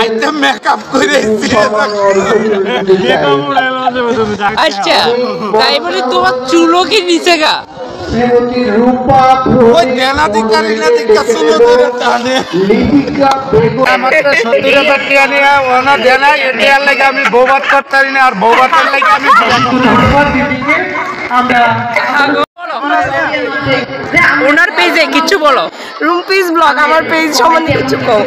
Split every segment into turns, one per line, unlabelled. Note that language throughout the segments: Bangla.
আইতে মেকআপ করেছি।
আচ্ছা তাই বলে তোমার চুলও কি নিচে গা?
ওই দেনাধিকারী না দিকা চুলো ধরে টানে। আমার তো 70,000 টাকা নিয়ে ওনা দেনা এটার লাগে আমি বৌবাত করতে পারি না, আর বৌবাতের লাগে আমি
ওনার পেজে কিছু বলো। রুম্পিস ব্লগ আমার পেজ সম্বন্ধে কিছু কও।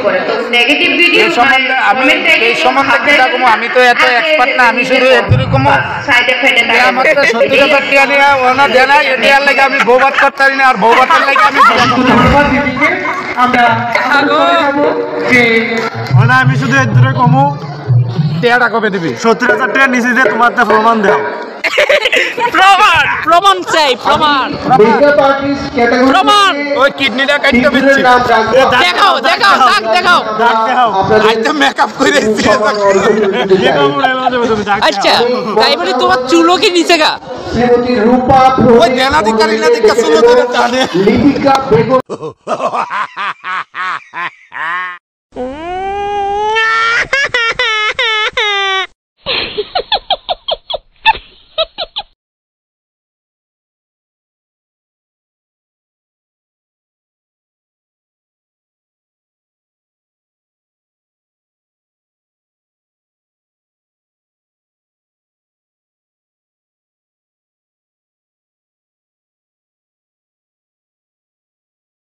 নেগেটিভ ভিডিও
সম্বন্ধে আমি এই সম্বন্ধে কি রাখবো? আমি তো এত এক্সপার্ট না, আমি শুধু এরকম
সাইড এফেক্ট
আমার তো 70,000 টাকা নিয়ে ওনা দেনা এটার লাগে আমি বৌবাত করতে পারি না, আর বৌবাতের লাগে আমি
আমি শুধু এর দূরে কমু
টাকা কবে দিবি?
70,000 টাকা নিচে দিয়ে তোমার প্রমাণ দাও।
প্রমাণ প্রমাণ চাই, প্রমাণ প্রমাণ।
ওই কিডনিটা কাটতে দিচ্ছি,
দেখাও দেখাও দাগ দেখাও।
দাগ দেখাও।
আইতে মেকআপ করেছি।
আচ্ছা তাই বলে তোমার চুলও কি নিচে গা?
ওই দেনাধিকারী না দিকা চুলো ধরে টানে।